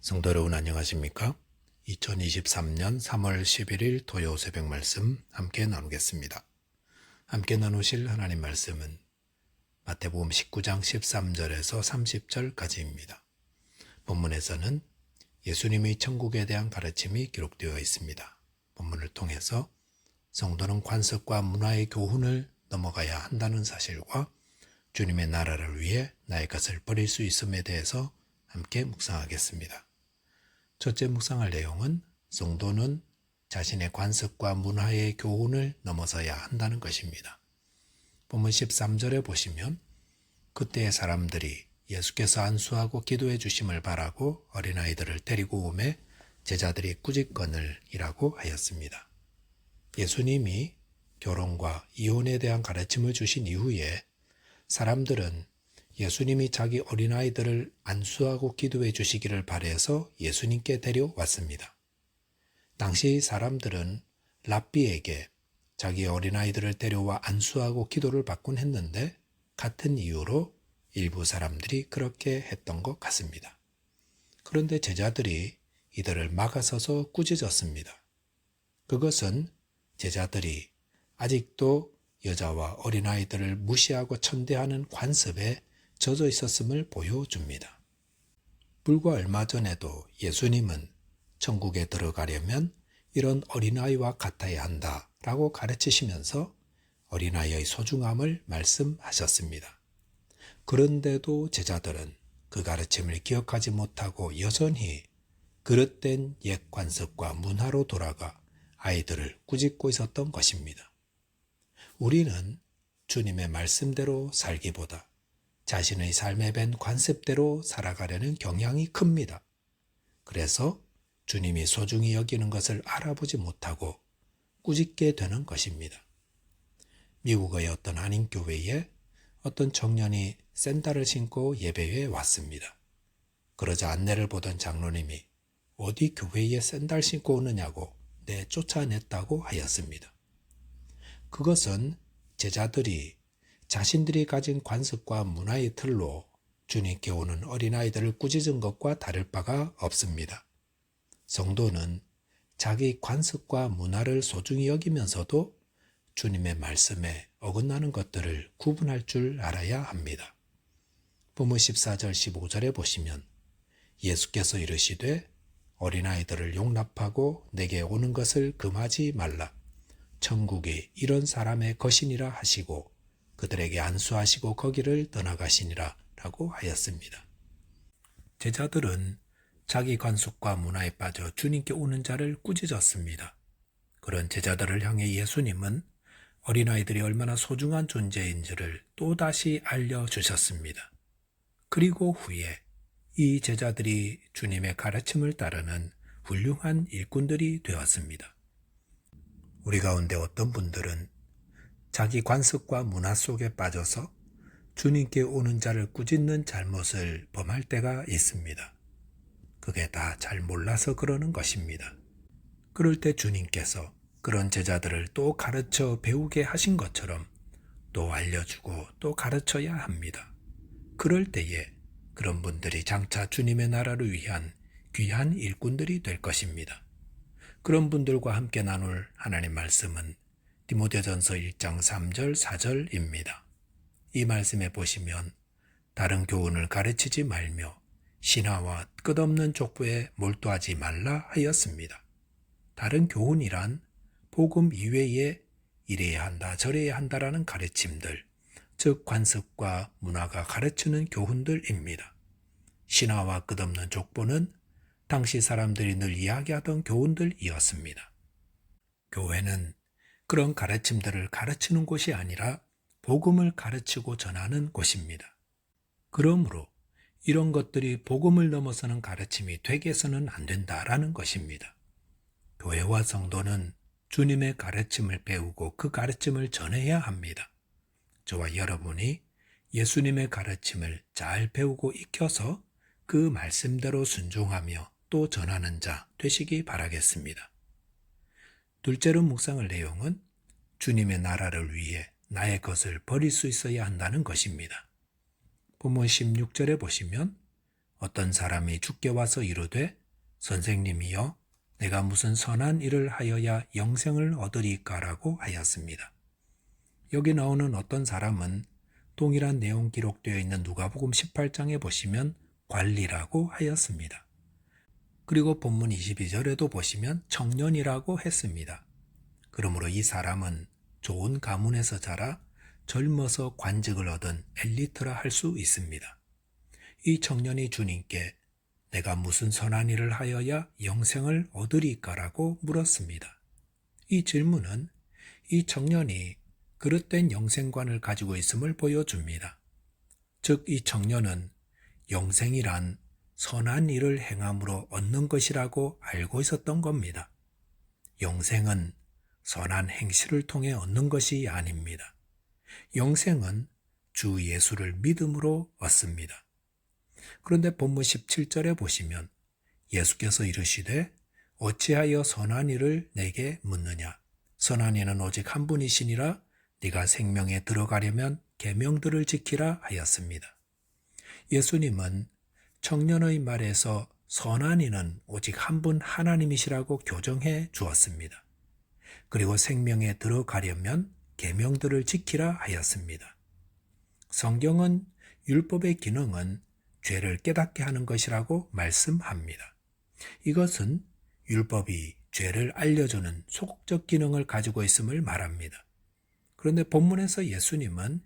성도 여러분 안녕하십니까? 2023년 3월 11일 토요 새벽 말씀 함께 나누겠습니다. 함께 나누실 하나님 말씀은 마태복음 19장 13절에서 30절까지입니다. 본문에서는 예수님의 천국에 대한 가르침이 기록되어 있습니다. 본문을 통해서 성도는 관습과 문화의 교훈을 넘어가야 한다는 사실과 주님의 나라를 위해 나의 것을 버릴 수 있음에 대해서 함께 묵상하겠습니다. 첫째 묵상할 내용은 성도는 자신의 관습과 문화의 교훈을 넘어서야 한다는 것입니다. 본문 13절에 보시면 그때의 사람들이 예수께서 안수하고 기도해 주심을 바라고 어린아이들을 데리고 오매 제자들이 꾸짖거늘 이라고 하였습니다. 예수님이 결혼과 이혼에 대한 가르침을 주신 이후에 사람들은 예수님이 자기 어린아이들을 안수하고 기도해 주시기를 바라서 예수님께 데려왔습니다. 당시 사람들은 랍비에게 자기 어린아이들을 데려와 안수하고 기도를 받곤 했는데 같은 이유로 일부 사람들이 그렇게 했던 것 같습니다. 그런데 제자들이 이들을 막아서서 꾸짖었습니다. 그것은 제자들이 아직도 여자와 어린아이들을 무시하고 천대하는 관습에 젖어 있었음을 보여줍니다. 불과 얼마 전에도 예수님은 천국에 들어가려면 이런 어린아이와 같아야 한다라고 가르치시면서 어린아이의 소중함을 말씀하셨습니다. 그런데도 제자들은 그 가르침을 기억하지 못하고 여전히 그릇된 옛 관습과 문화로 돌아가 아이들을 꾸짖고 있었던 것입니다. 우리는 주님의 말씀대로 살기보다 자신의 삶에 밴 관습대로 살아가려는 경향이 큽니다. 그래서 주님이 소중히 여기는 것을 알아보지 못하고 꾸짖게 되는 것입니다. 미국의 어떤 한인교회에 어떤 청년이 샌들을 신고 예배에 왔습니다. 그러자 안내를 보던 장로님이 어디 교회에 샌들 신고 오느냐고 쫓아냈다고 하였습니다. 그것은 제자들이 자신들이 가진 관습과 문화의 틀로 주님께 오는 어린아이들을 꾸짖은 것과 다를 바가 없습니다. 성도는 자기 관습과 문화를 소중히 여기면서도 주님의 말씀에 어긋나는 것들을 구분할 줄 알아야 합니다. 본문 14절 15절에 보시면 예수께서 이르시되 어린아이들을 용납하고 내게 오는 것을 금하지 말라. 천국이 이런 사람의 것이니라 하시고 그들에게 안수하시고 거기를 떠나가시니라 라고 하였습니다. 제자들은 자기 관습과 문화에 빠져 주님께 오는 자를 꾸짖었습니다. 그런 제자들을 향해 예수님은 어린아이들이 얼마나 소중한 존재인지를 또다시 알려주셨습니다. 그리고 후에 이 제자들이 주님의 가르침을 따르는 훌륭한 일꾼들이 되었습니다. 우리 가운데 어떤 분들은 자기 관습과 문화 속에 빠져서 주님께 오는 자를 꾸짖는 잘못을 범할 때가 있습니다. 그게 다 잘 몰라서 그러는 것입니다. 그럴 때 주님께서 그런 제자들을 또 가르쳐 배우게 하신 것처럼 또 알려주고 또 가르쳐야 합니다. 그럴 때에 그런 분들이 장차 주님의 나라를 위한 귀한 일꾼들이 될 것입니다. 그런 분들과 함께 나눌 하나님 말씀은 디모데전서 1장 3절 4절입니다. 이 말씀에 보시면 다른 교훈을 가르치지 말며 신하와 끝없는 족보에 몰두하지 말라 하였습니다. 다른 교훈이란 복음 이외에 이래야 한다 저래야 한다라는 가르침들, 즉 관습과 문화가 가르치는 교훈들입니다. 신하와 끝없는 족보는 당시 사람들이 늘 이야기하던 교훈들이었습니다. 교회는 그런 가르침들을 가르치는 곳이 아니라 복음을 가르치고 전하는 곳입니다. 그러므로 이런 것들이 복음을 넘어서는 가르침이 되게 해서는 안 된다라는 것입니다. 교회와 성도는 주님의 가르침을 배우고 그 가르침을 전해야 합니다. 저와 여러분이 예수님의 가르침을 잘 배우고 익혀서 그 말씀대로 순종하며 또 전하는 자 되시기 바라겠습니다. 둘째로 묵상할 내용은 주님의 나라를 위해 나의 것을 버릴 수 있어야 한다는 것입니다. 본문 16절에 보시면 어떤 사람이 주께 와서 이르되 선생님이여 내가 무슨 선한 일을 하여야 영생을 얻으리까라고 하였습니다. 여기 나오는 어떤 사람은 동일한 내용 기록되어 있는 누가복음 18장에 보시면 관리라고 하였습니다. 그리고 본문 22절에도 보시면 청년이라고 했습니다. 그러므로 이 사람은 좋은 가문에서 자라 젊어서 관직을 얻은 엘리트라 할 수 있습니다. 이 청년이 주님께 내가 무슨 선한 일을 하여야 영생을 얻으리까라고 물었습니다. 이 질문은 이 청년이 그릇된 영생관을 가지고 있음을 보여줍니다. 즉, 이 청년은 영생이란 선한 일을 행함으로 얻는 것이라고 알고 있었던 겁니다. 영생은 선한 행실을 통해 얻는 것이 아닙니다. 영생은 주 예수를 믿음으로 얻습니다. 그런데 본문 17절에 보시면 예수께서 이르시되 어찌하여 선한 일을 내게 묻느냐? 선한 이는 오직 한 분이시니라. 네가 생명에 들어가려면 계명들을 지키라 하였습니다. 예수님은 청년의 말에서 선한 이는 오직 한 분 하나님이시라고 교정해 주었습니다. 그리고 생명에 들어가려면 계명들을 지키라 하였습니다. 성경은 율법의 기능은 죄를 깨닫게 하는 것이라고 말씀합니다. 이것은 율법이 죄를 알려주는 소극적 기능을 가지고 있음을 말합니다. 그런데 본문에서 예수님은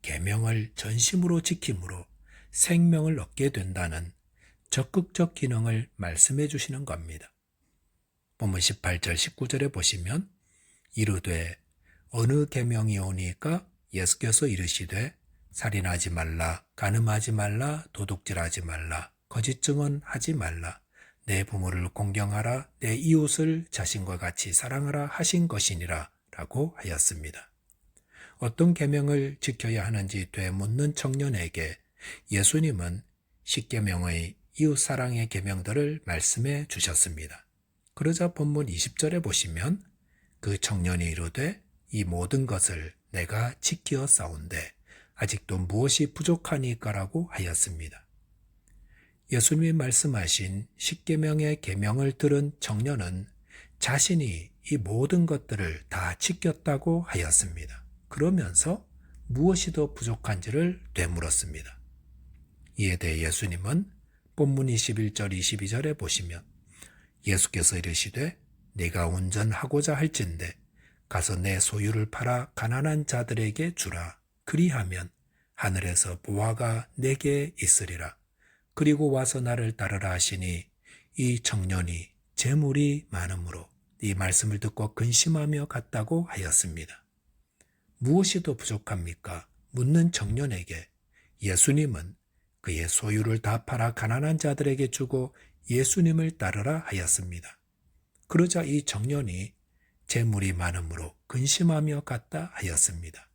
계명을 전심으로 지킴으로 생명을 얻게 된다는 적극적 기능을 말씀해 주시는 겁니다. 본문 18절 19절에 보시면 이르되 어느 계명이 오니까 예수께서 이르시되 살인하지 말라, 간음하지 말라, 도둑질하지 말라, 거짓 증언하지 말라, 내 부모를 공경하라, 내 이웃을 자신과 같이 사랑하라 하신 것이니라 라고 하였습니다. 어떤 계명을 지켜야 하는지 되묻는 청년에게 예수님은 십계명의 이웃사랑의 계명들을 말씀해 주셨습니다. 그러자 본문 20절에 보시면 그 청년이 이르되 이 모든 것을 내가 지키어 싸운데 아직도 무엇이 부족하니까라고 하였습니다. 예수님이 말씀하신 십계명의 계명을 들은 청년은 자신이 이 모든 것들을 다 지켰다고 하였습니다. 그러면서 무엇이 더 부족한지를 되물었습니다. 이에 대해 예수님은 본문 21절 22절에 보시면 예수께서 이르시되 네가 온전하고자 할진대 가서 내 소유를 팔아 가난한 자들에게 주라. 그리하면 하늘에서 보화가 내게 있으리라. 그리고 와서 나를 따르라 하시니 이 청년이 재물이 많으므로 이 말씀을 듣고 근심하며 갔다고 하였습니다. 무엇이 더 부족합니까? 묻는 청년에게 예수님은 그의 소유를 다 팔아 가난한 자들에게 주고 예수님을 따르라 하였습니다. 그러자 이 청년이 재물이 많으므로 근심하며 갔다 하였습니다.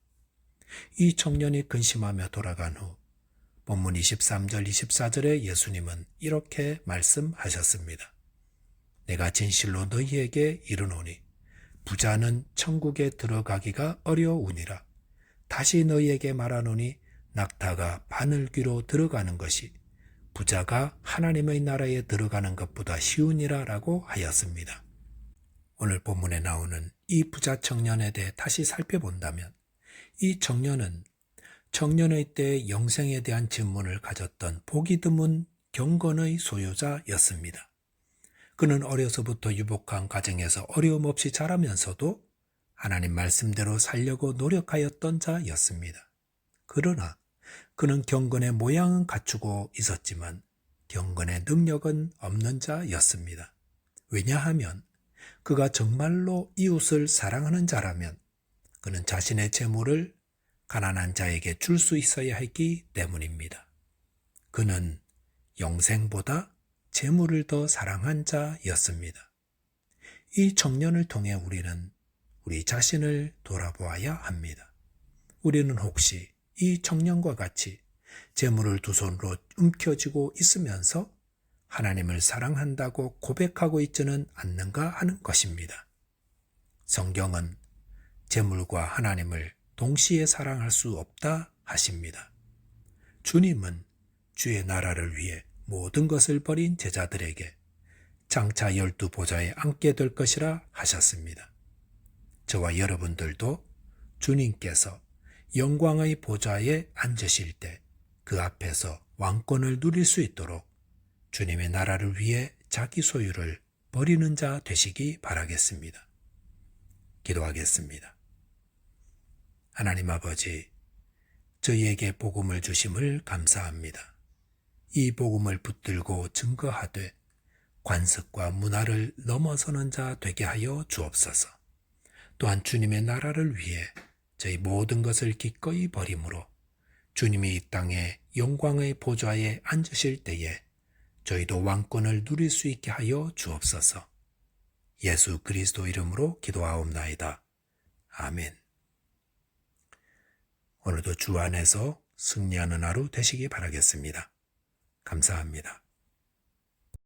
이 청년이 근심하며 돌아간 후 본문 23절 24절에 예수님은 이렇게 말씀하셨습니다. 내가 진실로 너희에게 이르노니 부자는 천국에 들어가기가 어려우니라. 다시 너희에게 말하노니 낙타가 바늘귀로 들어가는 것이 부자가 하나님의 나라에 들어가는 것보다 쉬우니라 라고 하였습니다. 오늘 본문에 나오는 이 부자 청년에 대해 다시 살펴본다면 이 청년은 청년의 때 영생에 대한 질문을 가졌던 보기 드문 경건의 소유자였습니다. 그는 어려서부터 유복한 가정에서 어려움 없이 자라면서도 하나님 말씀대로 살려고 노력하였던 자였습니다. 그러나 그는 경건의 모양은 갖추고 있었지만 경건의 능력은 없는 자였습니다. 왜냐하면 그가 정말로 이웃을 사랑하는 자라면 그는 자신의 재물을 가난한 자에게 줄 수 있어야 했기 때문입니다. 그는 영생보다 재물을 더 사랑한 자였습니다. 이 청년을 통해 우리는 우리 자신을 돌아보아야 합니다. 우리는 혹시 이 청년과 같이 재물을 두 손으로 움켜쥐고 있으면서 하나님을 사랑한다고 고백하고 있지는 않는가 하는 것입니다. 성경은 재물과 하나님을 동시에 사랑할 수 없다 하십니다. 주님은 주의 나라를 위해 모든 것을 버린 제자들에게 장차 12보좌에 앉게 될 것이라 하셨습니다. 저와 여러분들도 주님께서 영광의 보좌에 앉으실 때 그 앞에서 왕권을 누릴 수 있도록 주님의 나라를 위해 자기 소유를 버리는 자 되시기 바라겠습니다. 기도하겠습니다. 하나님 아버지, 저희에게 복음을 주심을 감사합니다. 이 복음을 붙들고 증거하되 관습과 문화를 넘어서는 자 되게 하여 주옵소서. 또한 주님의 나라를 위해 저희 모든 것을 기꺼이 버림으로 주님이 이 땅에 영광의 보좌에 앉으실 때에 저희도 왕권을 누릴 수 있게 하여 주옵소서. 예수 그리스도 이름으로 기도하옵나이다. 아멘. 오늘도 주 안에서 승리하는 하루 되시기 바라겠습니다. 감사합니다.